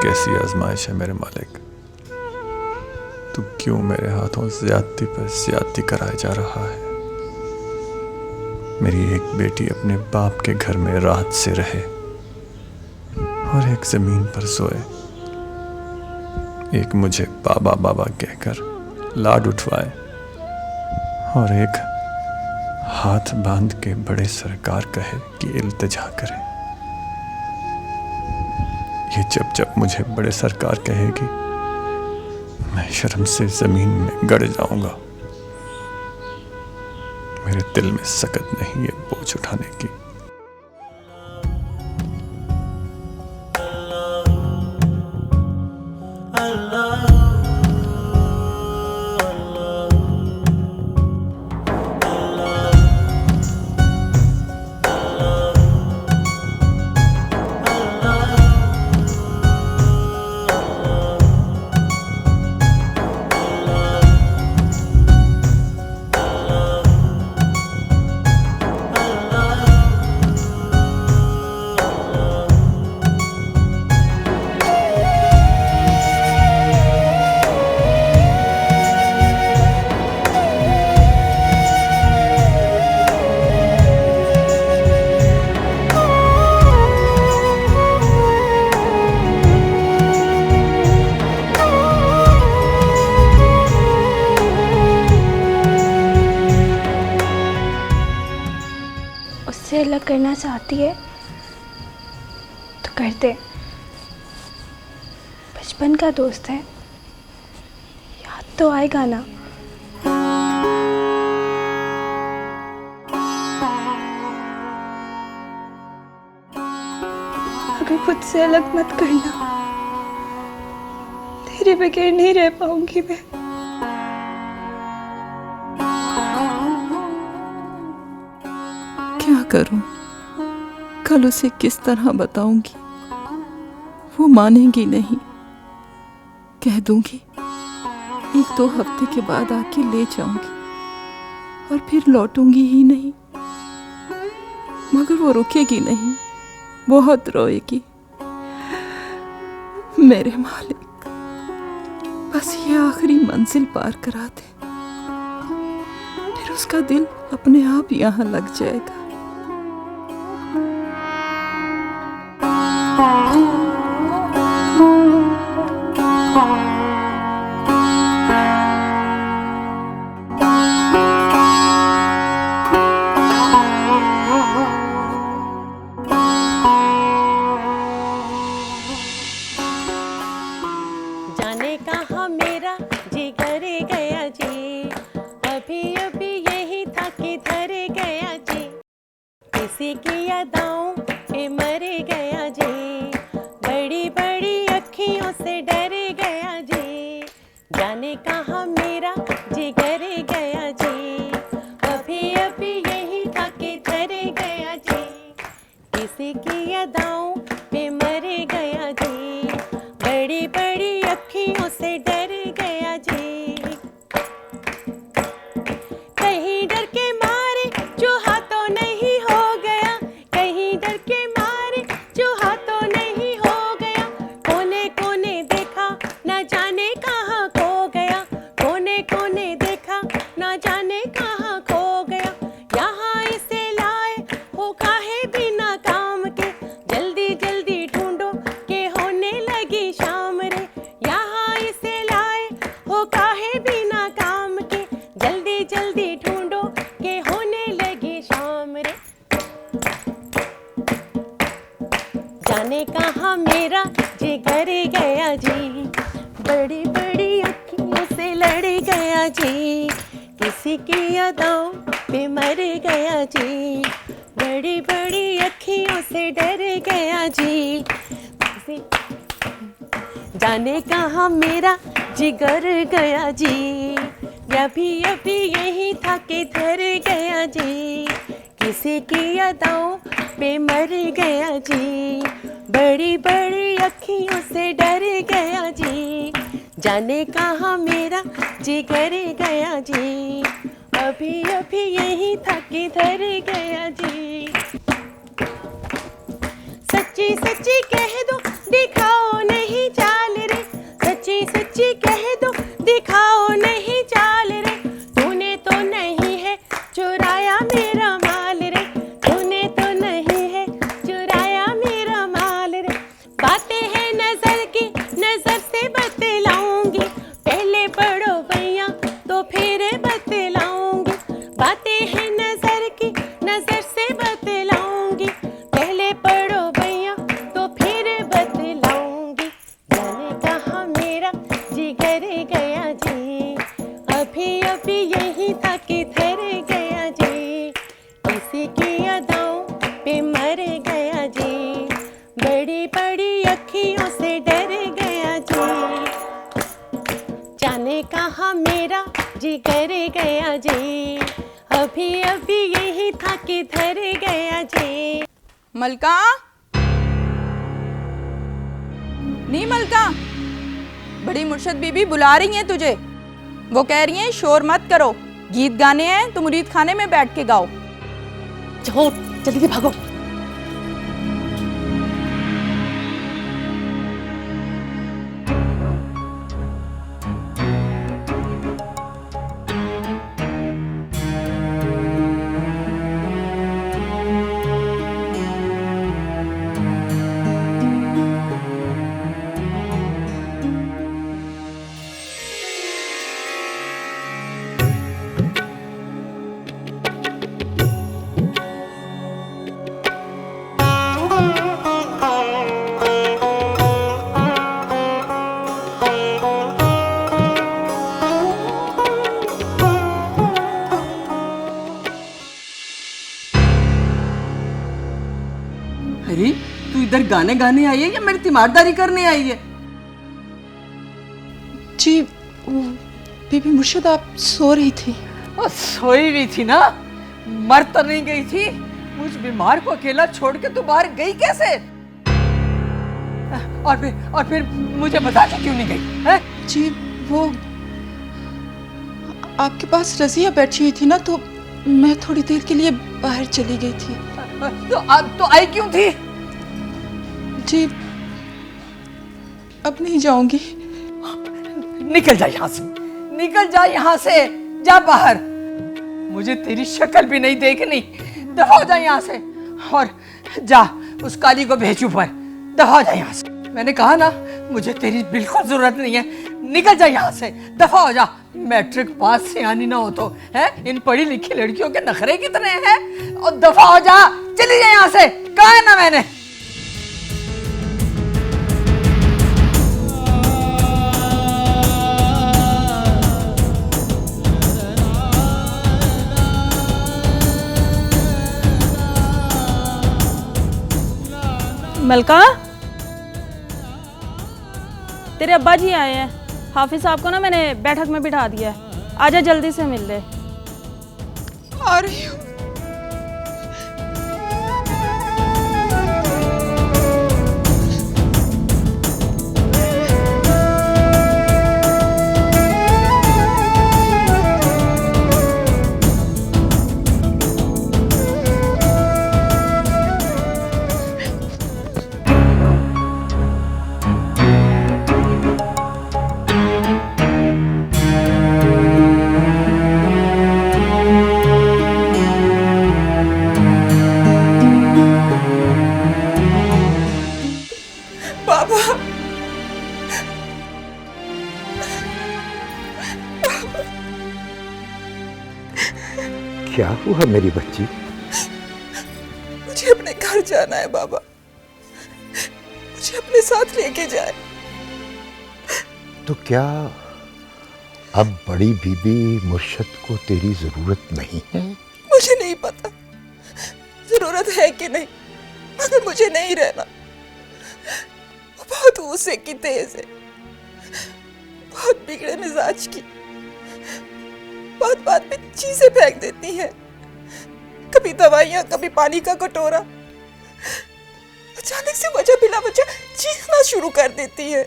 कैसी आजमाइश है मेरे मालिक। तू क्यों मेरे हाथों ज्यादती पर ज्यादती कराए जा रहा है। मेरी एक बेटी अपने बाप के घर में राहत से रहे और एक जमीन पर सोए। एक मुझे बाबा बाबा कहकर लाड उठवाए और एक हाथ बांध के बड़े सरकार कहे कि इल्तिजा करे। ये जब जब मुझे बड़े सरकार कहेगी मैं शर्म से जमीन में गड़ जाऊंगा। मेरे दिल में सकत नहीं ये बोझ उठाने की। उससे अलग करना चाहती है तो कर दे। बचपन का दोस्त है, याद तो आएगा ना। अगर खुद से अलग मत करना, तेरे बगैर नहीं रह पाऊंगी मैं। क्या करूं? कल उसे किस तरह बताऊंगी? वो मानेगी नहीं। कह दूंगी 1-2 हफ्ते के बाद आके ले जाऊंगी और फिर लौटूंगी ही नहीं। मगर वो रुकेगी नहीं, बहुत रोएगी। मेरे मालिक, बस ये आखिरी मंजिल पार करा दे, फिर उसका दिल अपने आप यहाँ लग जाएगा। जाने कहाँ मेरा जिगर गया जी, अभी अभी यही था किधर गया जी। किसी की यादों पे मर गया जी, बड़ी बड़ी अखियों से डर गया जी। जाने कहाँ मेरा जिगर गया जी, अभी अभी यही था किधर गया जी। किसी की यादों पे मर गया जी, बड़ी बड़ी अखियों से डर गया जी। कहीं डर के मारे जो हाथों नहीं हो गया, कहीं डर के मारे जो हाथों नहीं हो गया। कोने कोने देखा ना जाने कहाँ खो गया, कोने कोने देखा ना जाने कहाँ खो गया। यहाँ इसे लाए हो काहे बिना काम के, जल्दी जल्दी ढूंढो के होने लगी शाम रे। यहाँ इसे लाए हो काहे बिना काम के, जल्दी जल्दी ढूंढो के होने लगी शाम रे। जाने कहाँ मेरा जिगर गया जी, बड़ी बड़ी अखियों से लड़ गया जी। किसी की यादों पे मर गया जी, बड़ी बड़ी अखियों से डर गया जी। जाने कहाँ मेरा जिगर गया जी, अभी अभी यही था किधर गया जी। किसी की यादों पे मर गया जी, बड़ी बड़ी अखियों से डर गया जी। जाने कहाँ मेरा जिगर गया जी, अभी अभी यही था किधर गया जी। सच्ची सच्ची कह दो दिखाओ नहीं पे मर गया जी, बड़ी बड़ी अखियों से डर गया जी, जाने कहाँ मेरा जिगर गया जी, अभी अभी यही था कि धर गया जी। मलका, नहीं मलका, बड़ी मुर्शद बीबी बुला रही हैं तुझे। वो कह रही हैं शोर मत करो, गीत गाने हैं तो मुरीद खाने में बैठ के गाओ। जाओ जल्दी से भागो। अरे तू इधर गाने गाने आई है या मेरी तीमारदारी करने आई है? जी बीबी मुर्शद आप सो रही थी। और सोई भी थी ना, मर तो नहीं गई थी। मुझ बीमार को अकेला छोड़ के तू बाहर गई कैसे? और फिर मुझे बता के क्यों नहीं गई है? जी वो आपके पास रजिया बैठी हुई थी ना, तो मैं थोड़ी देर के लिए बाहर चली गई थी। तो आई क्यों थी? जी अब नहीं जाऊंगी। निकल जा यहाँ से, निकल जा यहाँ से, जा बाहर। मुझे तेरी शक्ल भी नहीं देखनी। दफा हो जा यहाँ से। और जा उस काली को भेज ऊपर। दफा हो जा यहाँ से। मैंने कहा ना, मुझे तेरी बिल्कुल जरूरत नहीं है। निकल जा यहाँ से, दफा हो जा। मैट्रिक पास से आनी ना हो तो है, इन पढ़ी लिखी लड़कियों के नखरे कितने हैं। और दफा हो जा, चली जा यहाँ से। कहा है ना मैंने। मलका, तेरे अब्बा जी आए हैं। हाफिज साहब को ना मैंने बैठक में बिठा दिया है, आजा जल्दी से मिल ले। आ रही हूँ। क्या हुआ मेरी बच्ची? मुझे अपने घर जाना है बाबा, मुझे अपने साथ लेके जाए। तो क्या अब बड़ी बीबी मुर्शद को तेरी जरूरत नहीं है? मुझे नहीं पता जरूरत है कि नहीं, मगर मुझे नहीं रहना। वो बहुत गुस्से की तेज है, बहुत बिगड़े मिजाज की, बात बात में चीजें फेंक देती है। कभी दवाइयां, कभी पानी का कटोरा। अचानक से वजह बिला वजह चीखना शुरू कर देती है।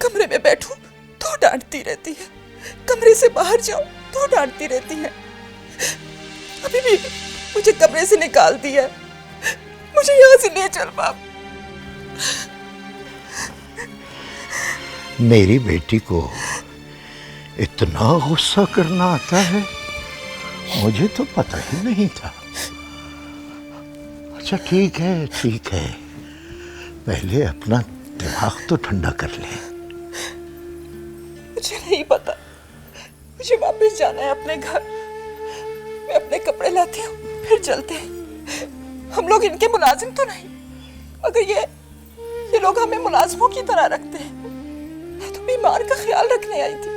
कमरे में बैठूं तो डांटती रहती है, कमरे से बाहर जाऊं तो डांटती रहती है। अभी भी मुझे कमरे से निकाल दिया, मुझे यहाँ से ले चल बाप। मेरी बेटी को इतना गुस्सा करना आता है, मुझे तो पता ही नहीं था। अच्छा ठीक है, ठीक है, पहले अपना दिमाग तो ठंडा कर ले। मुझे नहीं पता, मुझे वापस जाना है अपने घर। मैं अपने कपड़े लाती हूँ, फिर चलते हैं। हम लोग इनके मुलाजिम तो नहीं, मगर ये लोग हमें मुलाजिमों की तरह रखते हैं। मैं तो बीमार का ख्याल रखने आई थी,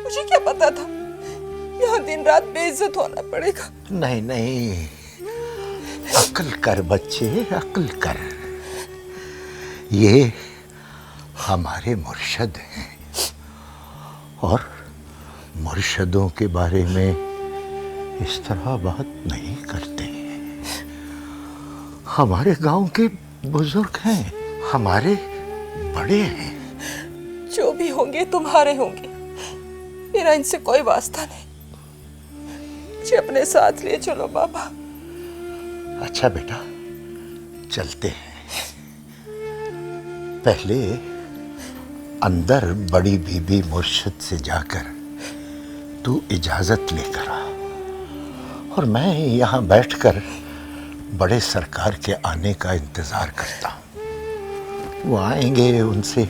मुझे क्या पता था यहाँ दिन रात बेइज्जत होना पड़ेगा। नहीं नहीं, अक्ल कर बच्चे, अक्ल कर। ये हमारे मुर्शद हैं और मुर्शदों के बारे में इस तरह बात नहीं करते। हमारे गांव के बुजुर्ग हैं, हमारे बड़े हैं। जो भी होंगे तुम्हारे होंगे, मेरा इनसे कोई वास्ता नहीं। मुझे अपने साथ ले चलो बाबा। अच्छा बेटा, चलते हैं। पहले अंदर बड़ी बीबी मुर्शिद से जाकर तू इजाजत लेकर आ, और मैं यहाँ बैठकर बड़े सरकार के आने का इंतजार करता हूँ। वो आएंगे, उनसे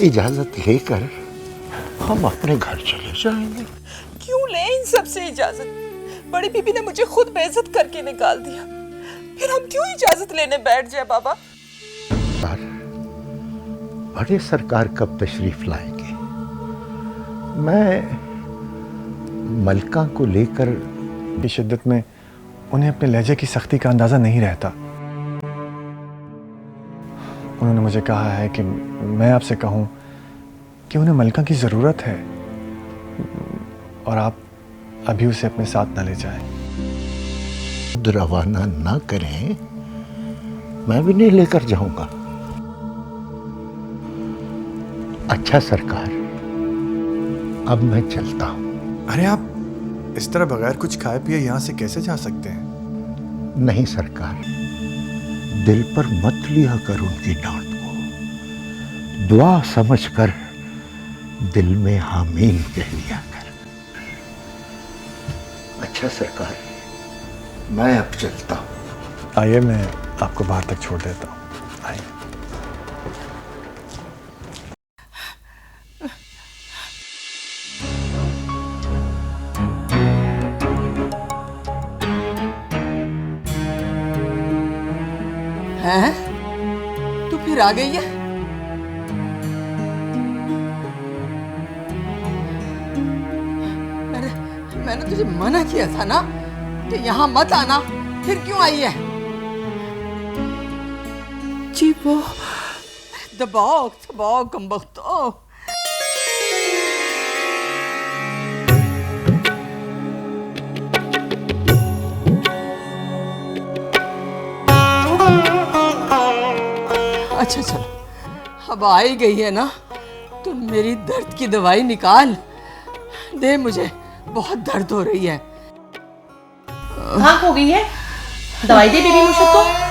इजाजत लेकर हम अपने घर चले जाएंगे। क्यों ले इन सब से इजाजत? बड़ी बीबी ने मुझे खुद बेइज्जत करके निकाल दिया, फिर हम क्यों इजाजत लेने बैठ जाए बाबा? बड़े सरकार कब तशरीफ लाएंगे? मैं मलका को लेकर की शिद्दत में उन्हें अपने लहजे की सख्ती का अंदाज़ा नहीं रहता। उन्होंने मुझे कहा है कि मैं आपसे कहूँ कि उन्हें मलका की ज़रूरत है और आप अभी उसे अपने साथ न ले जाएं। रवाना ना करें, मैं भी नहीं लेकर जाऊंगा। अच्छा सरकार, अब मैं चलता हूं। अरे आप इस तरह बगैर कुछ खाए पिए यहाँ से कैसे जा सकते हैं? नहीं सरकार, दिल पर मत लिया कर उनकी डांट को। दुआ समझकर दिल में आमीन कह लिया कर। अच्छा सरकार, मैं अब चलता हूं। आइए, मैं आपको बाहर तक छोड़ देता हूँ। आइए। हैं? तू फिर आ गई है? अरे मैंने तुझे मना किया था ना कि यहाँ मत आना, फिर क्यों आई है? जी वो दबाओ दबाओ कमबख्तो। अच्छा चलो, अब आ ही गई है ना, तो मेरी दर्द की दवाई निकाल दे, मुझे बहुत दर्द हो रही है। कहाँ हो गई है? दवाई दे बेबी मुर्शिद को।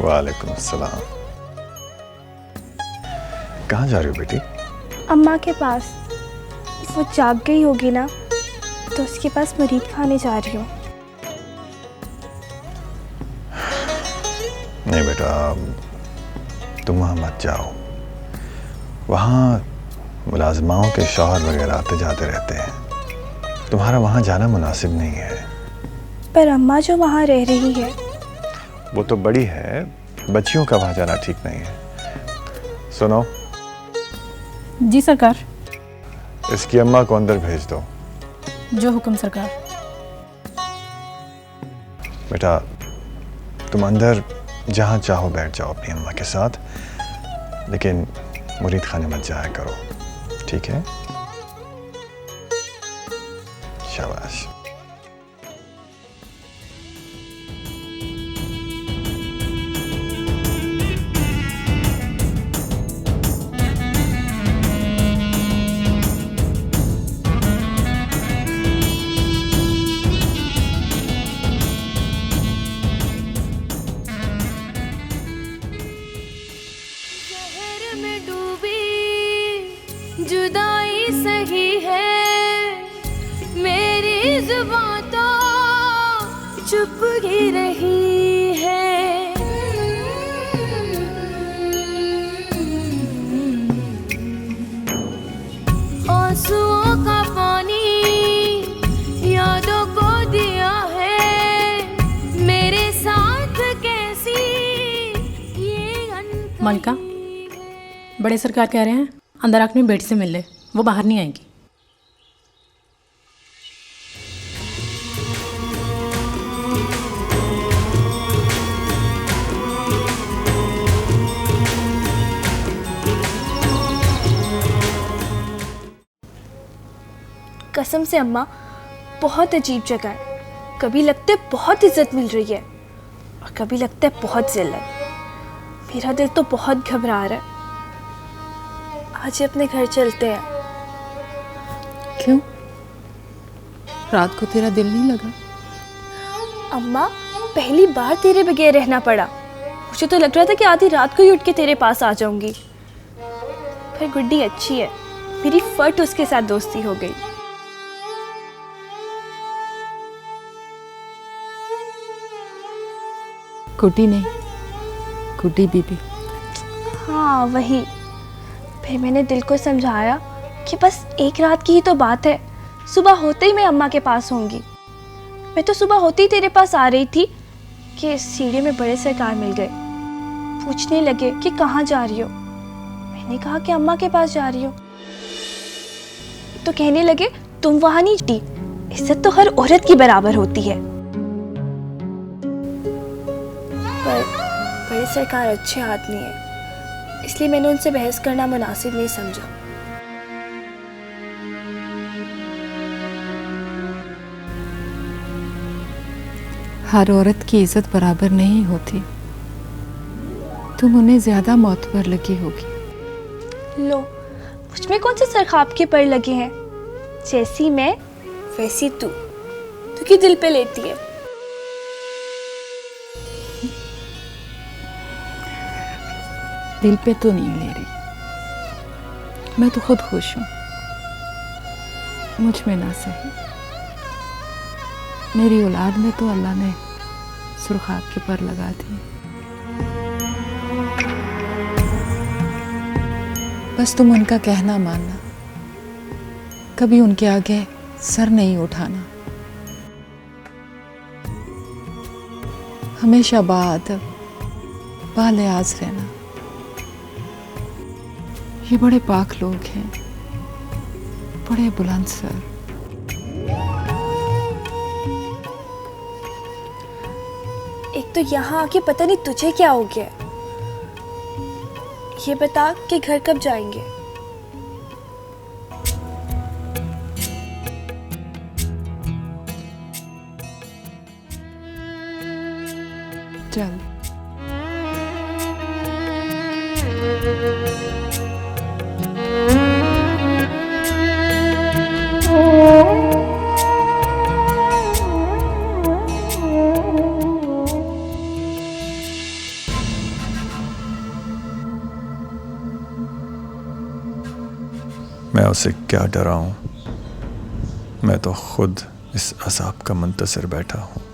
वालेकुम सलाम। कहाँ जा रही हो बेटी? अम्मा के पास। वो जाग गई होगी ना, तो उसके पास मरीद खाने जा रही हूँ। नहीं बेटा, तुम वहाँ मत जाओ। वहाँ मुलाजमाओं के शौहर वगैरह आते जाते रहते हैं। तुम्हारा वहाँ जाना मुनासिब नहीं है। पर अम्मा जो वहाँ रह रही है। वो तो बड़ी है, बच्चियों का वहाँ जाना ठीक नहीं है। सुनो, जी सरकार। इसकी अम्मा को अंदर भेज दो। जो हुक्म सरकार। बेटा तुम अंदर जहाँ चाहो बैठ जाओ अपनी अम्मा के साथ, लेकिन मुरीद खाने मत जाया करो, ठीक है? शाबाश। शहर में डूबी जुदाई सही है, मेरी जुबां तो चुप ही रही है। आंसुओं का पानी यादों को दिया है, मेरे साथ कैसी ये मलका, बड़े सरकार कह रहे हैं अंदर आकर बेटी से मिल ले, वो बाहर नहीं आएगी। कसम से अम्मा, बहुत अजीब जगह है। कभी लगता है बहुत इज्जत मिल रही है और कभी लगता है बहुत जिल्लत। मेरा दिल तो बहुत घबरा रहा है। आज अपने घर चलते हैं। क्यों? रात को तेरा दिल नहीं लगा? अम्मा, पहली बार तेरे बगैर रहना पड़ा। मुझे तो लग रहा था कि आधी रात को ही उठ के तेरे पास आ जाऊंगी। फिर गुड्डी अच्छी है, मेरी फट उसके साथ दोस्ती हो गई। कुटी नहीं, कुटी बीबी। हाँ वही। फिर मैंने दिल को समझाया कि बस एक रात की ही तो बात है, सुबह होते ही मैं अम्मा के पास होंगी। मैं तो सुबह होते ही तेरे पास आ रही थी कि सीढ़ी में बड़े सरकार मिल गए। पूछने लगे कि कहाँ जा रही हो। मैंने कहा कि अम्मा के पास जा रही हो। तो कहने लगे तुम वहाँ नहीं जाती, इज्जत तो हर औरत की बराबर होती है। पर बड़े सरकार अच्छे आदमी है, इसलिए मैंने उनसे बहस करना मुनासिब नहीं समझा। हर औरत की इज्जत बराबर नहीं होती। तुम उन्हें ज्यादा मोतबर लगी होगी। लो, मुझमें कौन से सरखाब के पर लगे हैं? जैसी मैं वैसी तू क्यों दिल पे लेती है? दिल पे तो नहीं ले रही, मैं तो खुद खुश हूं। मुझ में ना सही, मेरी औलाद में तो अल्लाह ने सुर्खाब के पर लगा दिए। बस तुम उनका कहना मानना, कभी उनके आगे सर नहीं उठाना। हमेशा बालियाज रहना। ये बड़े पाक लोग हैं, बड़े बुलंद सर। एक तो यहाँ आके पता नहीं तुझे क्या हो गया। ये बता कि घर कब जाएंगे? चल। उससे क्या डराऊं? मैं तो खुद इस अज़ाब का मुंतज़िर बैठा हूं।